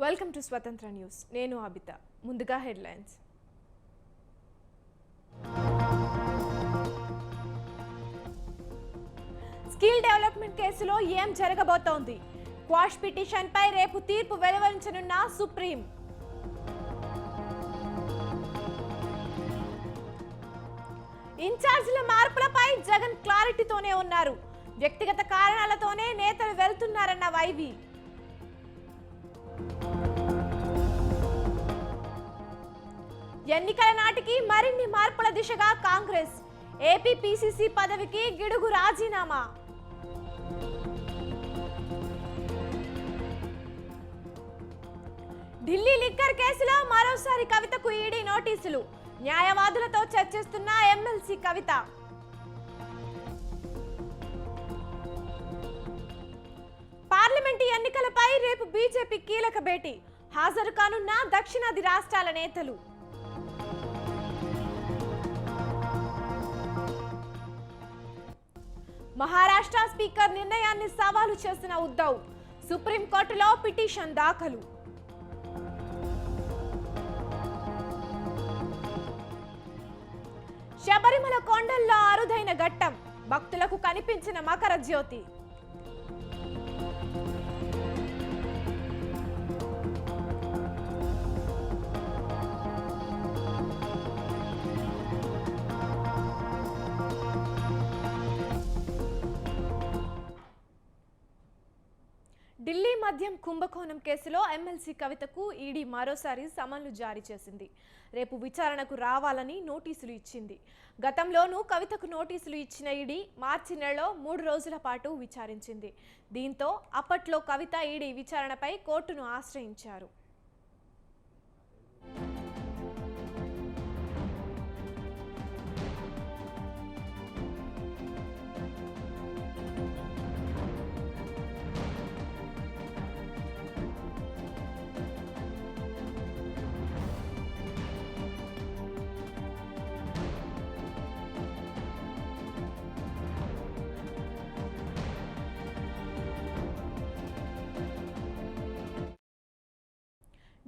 Welcome to స్వతంత్ర news. నేను అబిత. ముందుగా హెడ్లైన్స్. స్కిల్ డెవలప్మెంట్ కేసులో ఏం జరగబోతోంది? క్వాష్ పిటిషన్ పై రేపు తీర్పు వెలువరించనున్న సుప్రీం. ఇన్ఛార్జీల మార్పులపై జగన్ క్లారిటీతోనే ఉన్నారు. వ్యక్తిగత కారణాలతోనే నేతలు వెళ్తున్నారన్న వైవి. ఎన్నికల నాటికి మరిన్ని మార్పుల దిశగా కాంగ్రెస్. ఏపీ పీసీసీ పదవికి గిడుగు రాజీనామా. ఢిల్లీ లిక్కర్ కేసులో మరోసారి కవితకు ఈడీ నోటీసులు. న్యాయవాదులతో చర్చిస్తున్న ఎమ్మెల్సీ కవిత. పార్లమెంటు ఎన్నికలపై రేపు బీజేపీ కీలక భేటీ. హాజరు కానున్న దక్షిణాది రాష్ట్రాల నేతలు. మహారాష్ట్ర స్పీకర్ నిర్ణయాన్ని సవాలు చేసిన ఉద్ధవ్. సుప్రీంకోర్టులో పిటిషన్ దాఖలు. శబరిమల కొండల్లో అరుదైన ఘట్టం. భక్తులకు కనిపించిన మకర జ్యోతి. ఢిల్లీ మద్యం కుంభకోణం కేసులో ఎమ్మెల్సీ కవితకు ఈడీ మరోసారి సమన్లు జారీ చేసింది. రేపు విచారణకు రావాలని నోటీసులు ఇచ్చింది. గతంలోనూ కవితకు నోటీసులు ఇచ్చిన ఈడీ మార్చి నెలలో 3 రోజుల పాటు విచారించింది. దీంతో అప్పట్లో కవిత ఈడీ విచారణపై కోర్టును ఆశ్రయించారు.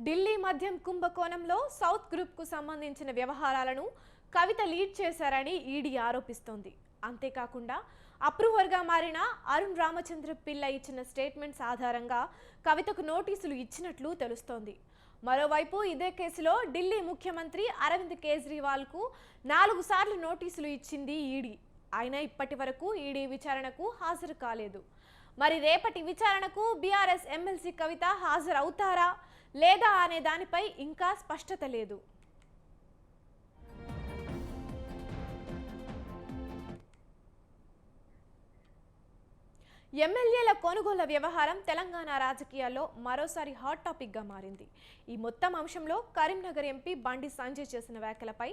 ఢిల్లీ మద్యం కుంభకోణంలో సౌత్ గ్రూప్కు సంబంధించిన వ్యవహారాలను కవిత లీడ్ చేశారని ఈడీ ఆరోపిస్తోంది. అంతేకాకుండా అప్రూవర్గా మారిన అరుణ్ రామచంద్ర పిల్ల ఇచ్చిన స్టేట్మెంట్స్ ఆధారంగా కవితకు నోటీసులు ఇచ్చినట్లు తెలుస్తోంది. మరోవైపు ఇదే కేసులో ఢిల్లీ ముఖ్యమంత్రి అరవింద్ కేజ్రీవాల్కు 4 సార్లు నోటీసులు ఇచ్చింది ఈడీ. అయినా ఇప్పటి వరకు ఈడీ విచారణకు హాజరు కాలేదు. మరి రేపటి విచారణకు బీఆర్ఎస్ ఎమ్మెల్సీ కవిత హాజరవుతారా లేదా అనే దానిపై ఇంకా స్పష్టత లేదు. ఎమ్మెల్యేల కొనుగోళ్ల వ్యవహారం తెలంగాణ రాజకీయాల్లో మరోసారి హాట్ టాపిక్గా మారింది. ఈ మొత్తం అంశంలో కరీంనగర్ ఎంపీ బండి సంజయ్ చేసిన వ్యాఖ్యలపై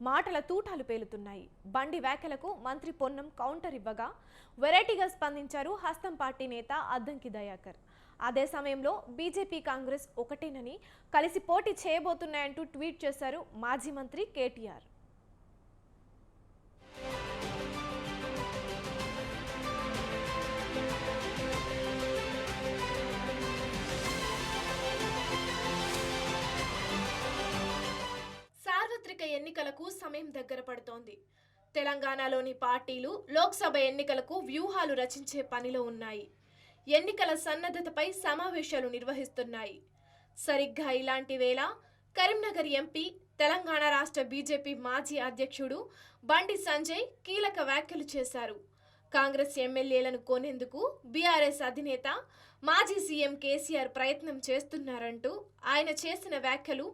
మాటల తూటాలు పేలుతున్నాయి. బండి వ్యాఖ్యలకు మంత్రి పొన్నం కౌంటర్ ఇవ్వగా వెరైటీగా స్పందించారు హస్తం పార్టీ నేత అద్దంకి దయాకర్. అదే సమయంలో బీజేపీ కాంగ్రెస్ ఒకటేనని, కలిసి పోటీ చేయబోతున్నాయంటూ ట్వీట్ చేశారు మాజీ మంత్రి కేటీఆర్. సార్వత్రిక ఎన్నికలకు సమయం దగ్గర పడుతోంది. తెలంగాణలోని పార్టీలు లోక్సభ ఎన్నికలకు వ్యూహాలు రచించే పనిలో ఉన్నాయి. ఎన్నికల సన్నద్ధతపై సమావేశాలు నిర్వహిస్తున్నాయి. సరిగ్గా ఇలాంటి వేళ కరీంనగర్ ఎంపీ, తెలంగాణ రాష్ట్ర బీజేపీ మాజీ అధ్యక్షుడు బండి సంజయ్ కీలక వ్యాఖ్యలు చేశారు. కాంగ్రెస్ ఎమ్మెల్యేలను కొనేందుకు బీఆర్ఎస్ అధినేత మాజీ సీఎం కేసీఆర్ ప్రయత్నం చేస్తున్నారంటూ ఆయన చేసిన వ్యాఖ్యలు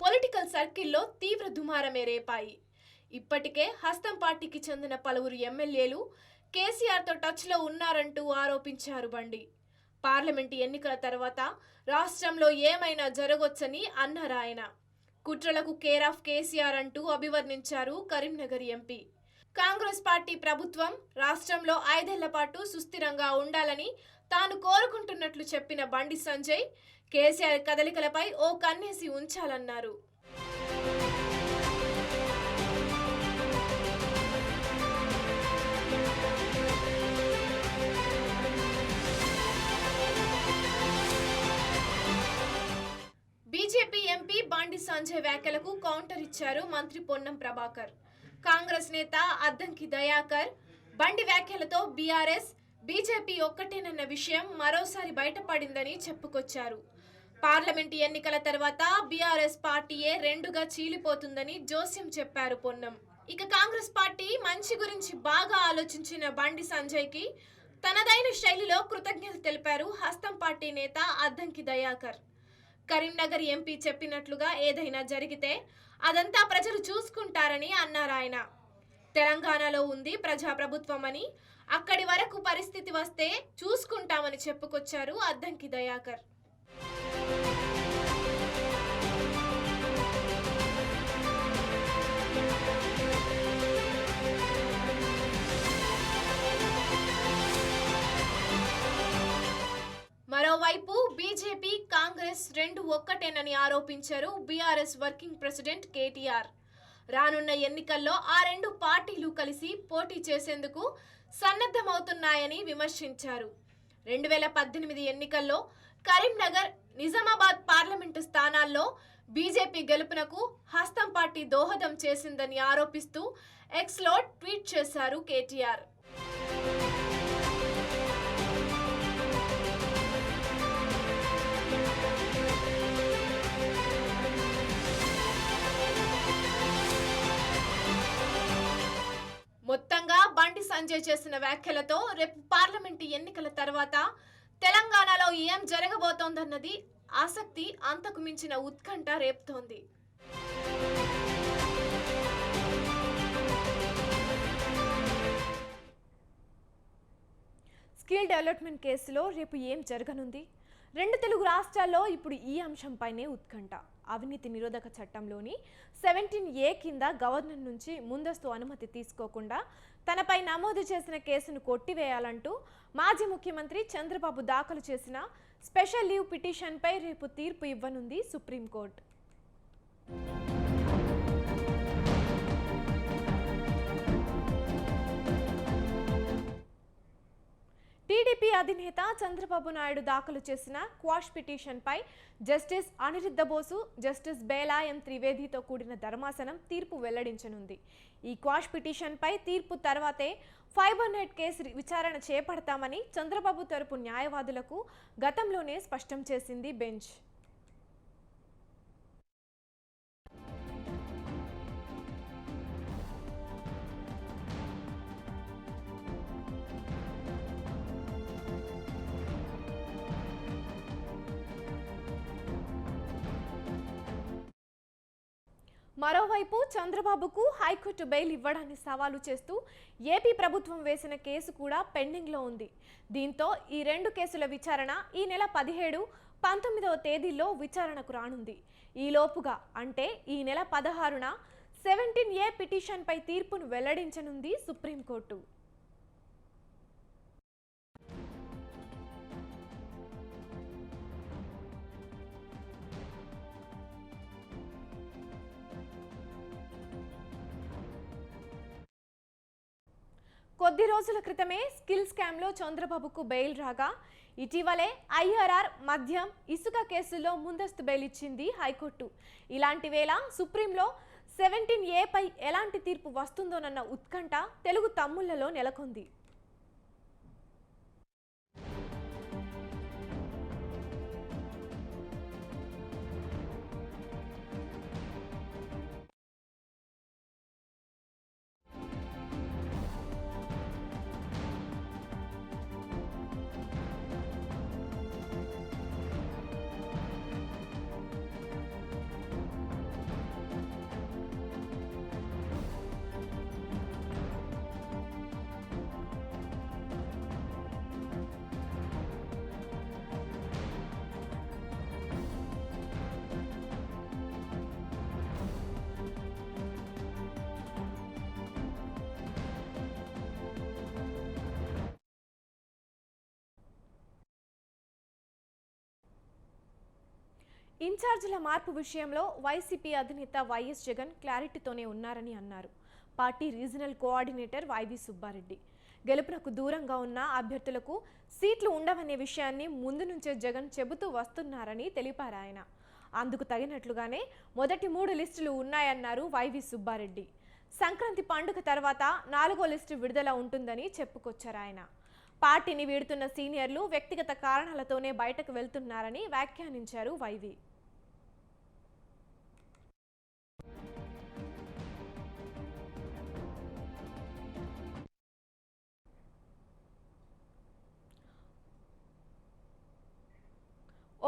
పొలిటికల్ సర్కిల్లో తీవ్ర దుమారమే రేపాయి. ఇప్పటికే హస్తం పార్టీకి చెందిన పలువురు ఎమ్మెల్యేలు కేసీఆర్తో టచ్లో ఉన్నారంటూ ఆరోపించారు బండి. పార్లమెంటు ఎన్నికల తర్వాత రాష్ట్రంలో ఏమైనా జరగొచ్చని అన్నారు ఆయన. కుట్రలకు కేర్ ఆఫ్ కేసీఆర్ అంటూ అభివర్ణించారు కరీంనగర్ ఎంపీ. కాంగ్రెస్ పార్టీ ప్రభుత్వం రాష్ట్రంలో 5 ఏళ్ల పాటు సుస్థిరంగా ఉండాలని తాను కోరుకుంటున్నట్లు చెప్పిన బండి సంజయ్ కేసీఆర్ కదలికలపై ఓ కన్నేసి ఉంచాలన్నారు. సంజయ్ వ్యాఖ్యలకు కౌంటర్ ఇచ్చారు మంత్రి పొన్నం ప్రభాకర్. కాంగ్రెస్ నేత అద్దంకి దయాకర్ బండి వ్యాఖ్యలతో బీఆర్ఎస్ బీజేపీ ఒక్కటేనన్న విషయం మరోసారి బయటపడిందని చెప్పుకొచ్చారు. పార్లమెంటు ఎన్నికల తర్వాత బీఆర్ఎస్ పార్టీయే రెండుగా చీలిపోతుందని జోస్యం చెప్పారు పొన్నం. ఇక కాంగ్రెస్ పార్టీ మంచి గురించి బాగా ఆలోచించిన బండి సంజయ్కి తనదైన శైలిలో కృతజ్ఞతలు తెలిపారు హస్తం పార్టీ నేత అద్దంకి దయాకర్. కరీంనగర్ ఎంపీ చెప్పినట్లుగా ఏదైనా జరిగితే అదంతా ప్రజలు చూసుకుంటారని అన్నారాయన. తెలంగాణలో ఉంది ప్రజాప్రభుత్వం అని, అక్కడి వరకు పరిస్థితి వస్తే చూసుకుంటామని చెప్పుకొచ్చారు అద్దంకి దయాకర్. మరోవైపు బీజేపీ కాంగ్రెస్ రెండు ఒక్కటేనని ఆరోపించారు బీఆర్ఎస్ వర్కింగ్ ప్రెసిడెంట్ కేటీఆర్. రానున్న ఎన్నికల్లో ఆ రెండు పార్టీలు కలిసి పోటీ చేసేందుకు సన్నద్ధమవుతున్నాయని విమర్శించారు. 2018 ఎన్నికల్లో కరీంనగర్, నిజామాబాద్ పార్లమెంటు స్థానాల్లో బీజేపీ గెలుపునకు హస్తం పార్టీ దోహదం చేసిందని ఆరోపిస్తూ ఎక్స్లో ట్వీట్ చేశారు కేటీఆర్. మొత్తంగా బండి సంజయ్ చేసిన వ్యాఖ్యలతో రేపు పార్లమెంటు ఎన్నికల తర్వాత తెలంగాణలో ఏం జరగబోతోందన్నది ఆసక్తి అంతకు మించిన ఉత్కంఠ రేపుతోంది. స్కిల్ డెవలప్మెంట్ కేసులో రేపు ఏం జరగనుంది? రెండు తెలుగు రాష్ట్రాల్లో ఇప్పుడు ఈ అంశంపైనే ఉత్కంఠ. అవినీతి నిరోధక చట్టంలోని 17A కింద గవర్నర్ నుంచి ముందస్తు అనుమతి తీసుకోకుండా తనపై నమోదు చేసిన కేసును కొట్టివేయాలంటూ మాజీ ముఖ్యమంత్రి చంద్రబాబు దాఖలు చేసిన స్పెషల్ లీవ్ పిటిషన్పై రేపు తీర్పు ఇవ్వనుంది సుప్రీంకోర్టు. టీడీపీ అధినేత చంద్రబాబు నాయుడు దాఖలు చేసిన క్వాష్ పిటిషన్పై జస్టిస్ అనిరుద్ధ బోసు, జస్టిస్ బేలా ఎం త్రివేదితో కూడిన ధర్మాసనం తీర్పు వెల్లడించనుంది. ఈ క్వాష్ పిటిషన్పై తీర్పు తర్వాతే ఫైబర్ నెట్ కేసు విచారణ చేపడతామని చంద్రబాబు తరపు న్యాయవాదులకు గతంలోనే స్పష్టం చేసింది బెంచ్. మరోవైపు చంద్రబాబుకు హైకోర్టు బెయిల్ ఇవ్వడాన్ని సవాలు చేస్తూ ఏపీ ప్రభుత్వం వేసిన కేసు కూడా పెండింగ్లో ఉంది. దీంతో ఈ రెండు కేసుల విచారణ ఈ నెల 17, 19వ తేదీల్లో విచారణకు రానుంది. ఈలోపుగా అంటే ఈ నెల 16న 17A పిటిషన్పై తీర్పును వెల్లడించనుంది సుప్రీంకోర్టు. కొద్ది రోజుల క్రితమే స్కిల్ స్కామ్లో చంద్రబాబుకు బెయిల్ రాగా ఇటీవలే ఐఆర్ఆర్, మద్యం, ఇసుక కేసుల్లో ముందస్తు బెయిల్ ఇచ్చింది హైకోర్టు. ఇలాంటి వేళ సుప్రీంలో 17A పై ఎలాంటి తీర్పు వస్తుందోనన్న ఉత్కంఠ తెలుగు తమ్ముళ్లలో నెలకొంది. ఇన్ఛార్జీల మార్పు విషయంలో వైసీపీ అధినేత వైఎస్ జగన్ క్లారిటీతోనే ఉన్నారని అన్నారు party regional coordinator YV Subba Reddy. గెలుపునకు దూరంగా ఉన్న అభ్యర్థులకు సీట్లు ఉండవనే విషయాన్ని ముందు నుంచే జగన్ చెబుతూ వస్తున్నారని తెలిపారు ఆయన. అందుకు తగినట్లుగానే మొదటి 3 లిస్టులు ఉన్నాయన్నారు వైవి సుబ్బారెడ్డి. సంక్రాంతి పండుగ తర్వాత 4వ లిస్టు విడుదల ఉంటుందని చెప్పుకొచ్చారు ఆయన. పార్టీని వీడుతున్న సీనియర్లు వ్యక్తిగత కారణాలతోనే బయటకు వెళ్తున్నారని వ్యాఖ్యానించారు వైవి.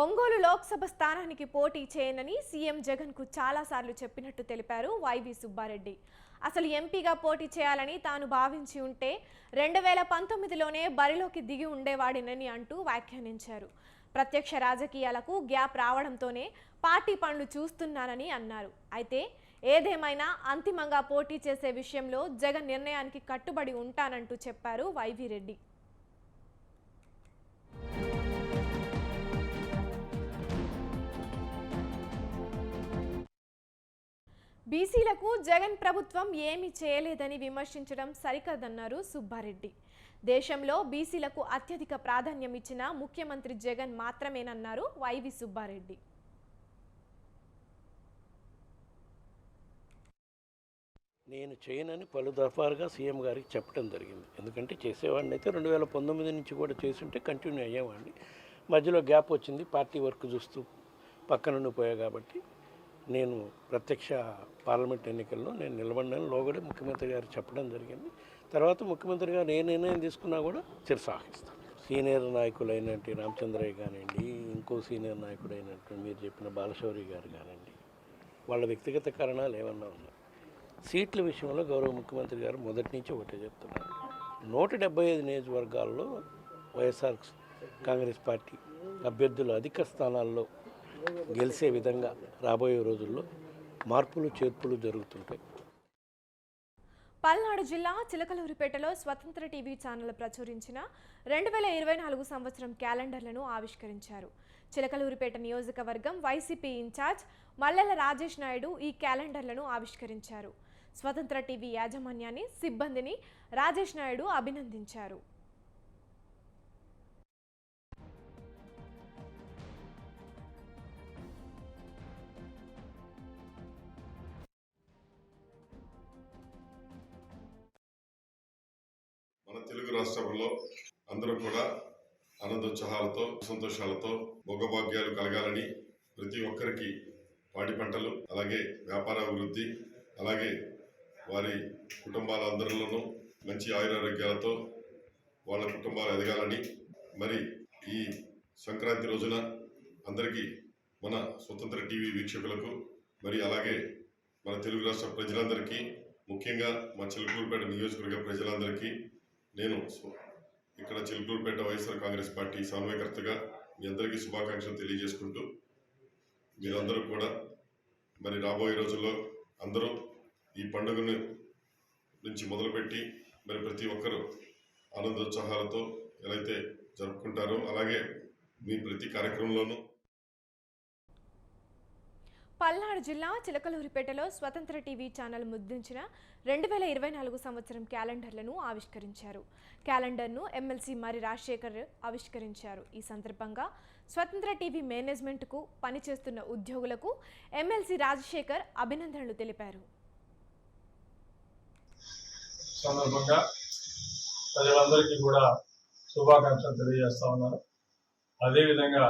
ఒంగోలు లోక్సభ స్థానానికి పోటీ చేయనని సీఎం జగన్కు చాలాసార్లు చెప్పినట్టు తెలిపారు వైవి సుబ్బారెడ్డి. అసలు ఎంపీగా పోటీ చేయాలని తాను భావించి ఉంటే 2019లోనే బరిలోకి దిగి ఉండేవాడినని అంటూ వ్యాఖ్యానించారు. ప్రత్యక్ష రాజకీయాలకు గ్యాప్ రావడంతోనే పార్టీ పనులు చూస్తున్నానని అన్నారు. అయితే ఏదేమైనా అంతిమంగా పోటీ చేసే విషయంలో జగన్ నిర్ణయానికి కట్టుబడి ఉంటానంటూ చెప్పారు వైవి రెడ్డి. బీసీలకు జగన్ ప్రభుత్వం ఏమీ చేయలేదని విమర్శించడం సరికాదన్నారు సుబ్బారెడ్డి. దేశంలో బీసీలకు అత్యధిక ప్రాధాన్యం ఇచ్చిన ముఖ్యమంత్రి జగన్ మాత్రమేనన్నారు వైవి సుబ్బారెడ్డి. నేను చేయనని పలు దఫాలుగా సీఎం గారికి చెప్పడం జరిగింది. ఎందుకంటే చేసేవాడిని అయితే 2019 నుంచి కూడా చేస్తుంటే కంటిన్యూ అయ్యేవాడిని. మధ్యలో గ్యాప్ వచ్చింది, పార్టీ వర్క్ చూస్తూ పక్కన పోయా. కాబట్టి నేను ప్రత్యక్ష పార్లమెంట్ ఎన్నికల్లో నేను నిలబడినలో కూడా ముఖ్యమంత్రి గారు చెప్పడం జరిగింది. తర్వాత ముఖ్యమంత్రి గారు ఏ నిర్ణయం తీసుకున్నా కూడా చిరసాహిస్తాను. సీనియర్ నాయకులైనటువంటి రామచంద్రయ్య కానివ్వండి, ఇంకో సీనియర్ నాయకుడైనటువంటి మీరు చెప్పిన బాలశౌరి గారు కానివ్వండి, వాళ్ళ వ్యక్తిగత కారణాలు ఏమన్నా ఉన్నాయి. సీట్ల విషయంలో గౌరవ ముఖ్యమంత్రి గారు మొదటి నుంచి ఒకటే చెప్తున్నారు. 175 నియోజకవర్గాల్లో వైఎస్ఆర్ కాంగ్రెస్ పార్టీ అభ్యర్థులు అధిక స్థానాల్లో గెలిచే విధంగా రాబోయే రోజుల్లో మార్పులు చేర్పులు జరుగుతుంటాయి. పల్నాడు జిల్లా చిలకలూరిపేటలో స్వతంత్ర టీవీ ఛానల్ ప్రచురించిన 2024 సంవత్సరం క్యాలెండర్లను ఆవిష్కరించారు. చిలకలూరిపేట నియోజకవర్గం వైసీపీ ఇన్ఛార్జ్ మల్లెల రాజేష్ నాయుడు ఈ క్యాలెండర్లను ఆవిష్కరించారు. స్వతంత్ర టీవీ యాజమాన్యాన్ని, సిబ్బందిని రాజేష్ నాయుడు అభినందించారు. మన తెలుగు రాష్ట్రంలో అందరూ కూడా ఆనందోత్సాహాలతో, సంతోషాలతో, భోగభాగ్యాలు కలగాలని, ప్రతి ఒక్కరికి పాడి పంటలు, అలాగే వ్యాపార అభివృద్ధి, అలాగే వారి కుటుంబాల అందరిలోనూ మంచి ఆయురారోగ్యాలతో వాళ్ళ కుటుంబాలు ఎదగాలని, మరి ఈ సంక్రాంతి రోజున అందరికీ మన స్వతంత్ర టీవీ వీక్షకులకు, మరి అలాగే మన తెలుగు రాష్ట్ర ప్రజలందరికీ, ముఖ్యంగా మా చిలకలూరిపేట నియోజకవర్గ ప్రజలందరికీ నేను ఇక్కడ చిలకలూరిపేట వైఎస్ఆర్ కాంగ్రెస్ పార్టీ సమన్వయకర్తగా మీ అందరికీ శుభాకాంక్షలు తెలియజేసుకుంటూ, మీరందరూ కూడా మరి రాబోయే రోజుల్లో అందరూ ఈ పండుగను నుంచి మొదలుపెట్టి మరి ప్రతి ఒక్కరూ ఆనందోత్సాహాలతో ఎలా అయితే జరుపుకుంటారో అలాగే మీ ప్రతి కార్యక్రమంలోనూ. పల్నాడు జిల్లా చిలకలూరిపేటలో స్వతంత్ర టీవీ ఛానల్ ముద్రించిన 2024 సంవత్సరం క్యాలెండర్లను ఆవిష్కరించారు. క్యాలెండర్ను ఎమ్మెల్సీ మరి రాజశేఖర్ ఆవిష్కరించారు. ఈ సందర్భంగా స్వతంత్ర టీవీ మేనేజ్మెంట్కు పనిచేస్తున్న ఉద్యోగులకు ఎమ్మెల్సీ రాజశేఖర్ అభినందనలు తెలిపారు. సందర్భంగా ప్రజలందరికీ కూడా శుభాకాంక్షలు తెలియజేస్తా ఉన్నారు. అదేవిధంగా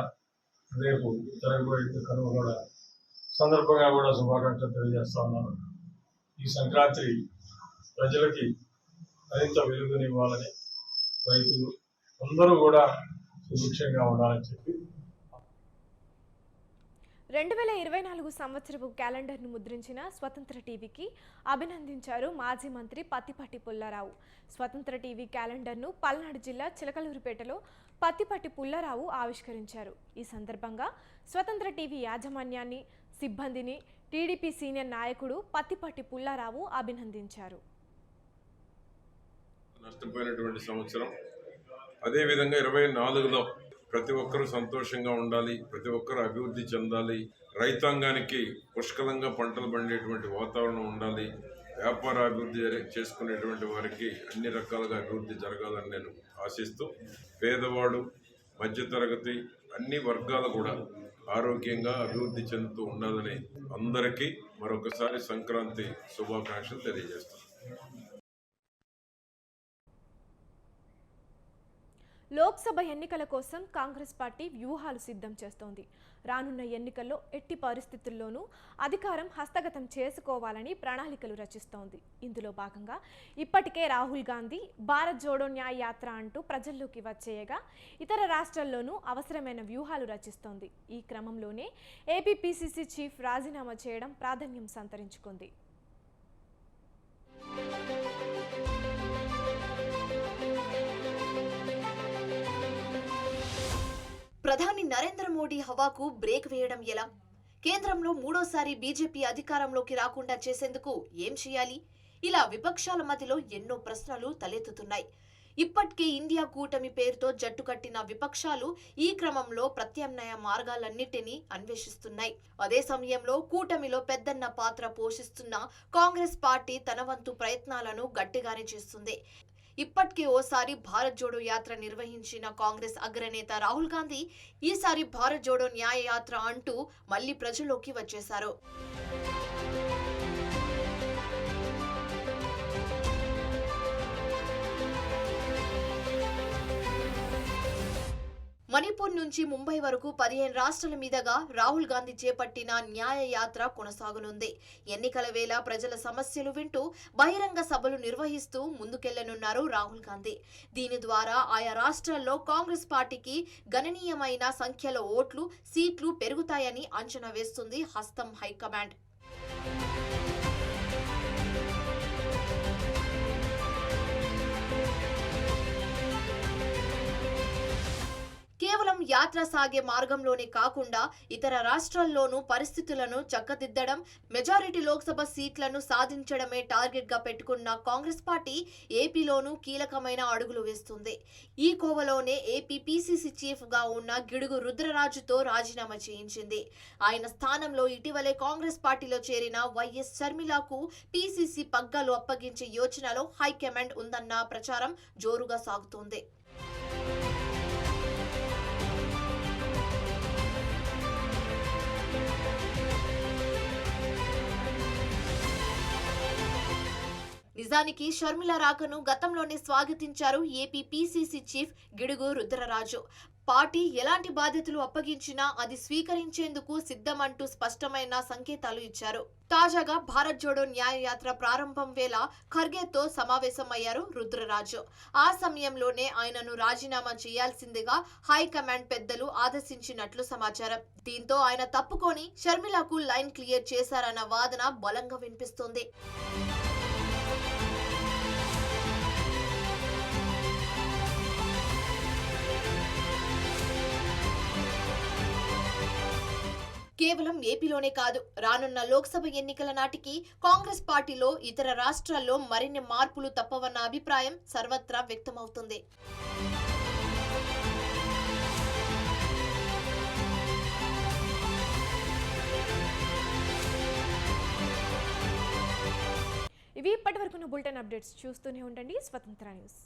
రేపు జరగబోయే కనుమ కూడా సందర్భంగా కూడా శుభాకాంక్షలు తెలియజేస్తా ఉన్నాను. ఈ సంక్రాంతి ప్రజలకి మరింత వెలుగునివ్వాలని, రైతులు అందరూ కూడా సుభిక్షంగా ఉండాలని చెప్పి 2024 సంవత్సరపు క్యాలెండర్ను ముద్రించిన స్వతంత్ర టీవీకి అభినందించారు మాజీ మంత్రి పత్తిపాటి పుల్లారావు. స్వతంత్ర టీవీ క్యాలెండర్ను పల్నాడు జిల్లా చిలకలూరిపేటలో పత్తిపాటి పుల్లారావు ఆవిష్కరించారు. ఈ సందర్భంగా స్వతంత్ర టీవీ యాజమాన్యాన్ని, సిబ్బందిని టీడీపీ సీనియర్ నాయకుడు పత్తిపాటి పుల్లారావు అభినందించారు. నష్టపోయినటువంటి సంవత్సరం, అదేవిధంగా 24లో ప్రతి ఒక్కరూ సంతోషంగా ఉండాలి, ప్రతి ఒక్కరూ అభివృద్ధి చెందాలి, రైతాంగానికి పుష్కలంగా పంటలు పండేటువంటి వాతావరణం ఉండాలి, వ్యాపార అభివృద్ధి చేసుకునేటువంటి వారికి అన్ని రకాలుగా అభివృద్ధి జరగాలని నేను ఆశిస్తూ, పేదవాడు, మధ్యతరగతి అన్ని వర్గాలు కూడా ఆరోగ్యంగా అభివృద్ధి చెందుతూ ఉండాలని అందరికీ మరొకసారి సంక్రాంతి శుభాకాంక్షలు తెలియజేస్తాను. లోక్సభ ఎన్నికల కోసం కాంగ్రెస్ పార్టీ వ్యూహాలు సిద్ధం చేస్తోంది. రానున్న ఎన్నికల్లో ఎట్టి పరిస్థితుల్లోనూ అధికారం హస్తగతం చేసుకోవాలని ప్రణాళికలు రచిస్తోంది. ఇందులో భాగంగా ఇప్పటికే రాహుల్ గాంధీ భారత్ జోడో న్యాయ యాత్ర అంటూ ప్రజల్లోకి వచ్చేయగా ఇతర రాష్ట్రాల్లోనూ అవసరమైన వ్యూహాలు రచిస్తోంది. ఈ క్రమంలోనే ఏపీ పీసీసీ చీఫ్ రాజీనామా చేయడం ప్రాధాన్యం సంతరించుకుంది. ప్రధాని నరేంద్ర మోడీ హవాకు బ్రేక్ వేయడం ఎలా? కేంద్రంలో మూడోసారి బీజేపీ అధికారంలోకి రాకుండా చేసేందుకు ఏం చేయాలి? ఇలా విపక్షాల మధ్యలో ఎన్నో ప్రశ్నలు తలెత్తుతున్నాయి. ఇప్పటికే ఇండియా కూటమి పేరుతో జట్టు కట్టిన విపక్షాలు ఈ క్రమంలో ప్రత్యామ్నాయ మార్గాలన్నిటినీ అన్వేషిస్తున్నాయి. అదే సమయంలో కూటమిలో పెద్దన్న పాత్ర పోషిస్తున్న కాంగ్రెస్ పార్టీ తన వంతు ప్రయత్నాలను గట్టిగానే చేస్తుంది. ఇప్పటికే ఓసారి భారత్ జోడో యాత్ర నిర్వహించిన కాంగ్రెస్ అగ్రనేత రాహుల్ గాంధీ ఈసారి భారత్ జోడో న్యాయ యాత్ర అంటూ మళ్లీ ప్రజల్లోకి వచ్చేశారు. మణిపూర్ నుంచి ముంబై వరకు 15 రాష్ట్రాల మీదుగా రాహుల్ గాంధీ చేపట్టిన న్యాయ యాత్ర కొనసాగనుంది. ఎన్నికల వేళ ప్రజల సమస్యలు వింటూ బహిరంగ సభలు నిర్వహిస్తూ ముందుకెళ్లనున్నారు రాహుల్ గాంధీ. దీని ద్వారా ఆయా రాష్ట్రాల్లో కాంగ్రెస్ పార్టీకి గణనీయమైన సంఖ్యలో ఓట్లు, సీట్లు పెరుగుతాయని అంచనా వేస్తుంది హస్తం హైకమాండ్. కేవలం యాత్ర సాగే మార్గంలోనే కాకుండా ఇతర రాష్ట్రాల్లోనూ పరిస్థితులను చక్కదిద్దడం, మెజారిటీ లోక్సభ సీట్లను సాధించడమే టార్గెట్ గా పెట్టుకున్న కాంగ్రెస్ పార్టీ ఏపీలోనూ కీలకమైన అడుగులు వేస్తుంది. ఈ కోవలోనే ఏపీ పీసీసీ చీఫ్ గా ఉన్న గిడుగు రుద్రరాజుతో రాజీనామా చేయించింది. ఆయన స్థానంలో ఇటీవలే కాంగ్రెస్ పార్టీలో చేరిన వైఎస్ షర్మిలకు పీసీసీ పగ్గాలు అప్పగించే యోచనలో హైకమాండ్ ఉందన్న ప్రచారం జోరుగా సాగుతోంది. నిజానికి షర్మిల రాకను గతంలోనే స్వాగతించారు AP PCC chief Gidugu Rudraraju. Party ఎలాంటి బాధ్యతలు అప్పగించినా అది స్వీకరించేందుకు సిద్ధమంటూ స్పష్టమైన సంకేతాలు ఇచ్చారు. తాజాగా భారత్ జోడో న్యాయ యాత్ర ప్రారంభం వేళ ఖర్గేతో సమావేశమయ్యారు రుద్రరాజు. ఆ సమయంలోనే ఆయనను రాజీనామా చేయాల్సిందిగా హైకమాండ్ పెద్దలు ఆదేశించినట్లు సమాచారం. దీంతో ఆయన తప్పుకొని షర్మిలకు లైన్ క్లియర్ చేశారన్న వాదన బలంగా వినిపిస్తోంది. కేవలం ఏపీలోనే కాదు, రానున్న లోక్సభ ఎన్నికల నాటికి కాంగ్రెస్ పార్టీలో ఇతర రాష్ట్రాల్లో మరిన్ని మార్పులు తప్పవన్న అభిప్రాయం సర్వత్రా వ్యక్తమవుతుంది. ఇవి ఇప్పటివరకున్న బులెటిన్ అప్డేట్స్. చూస్తూనే ఉండండి స్వతంత్ర న్యూస్.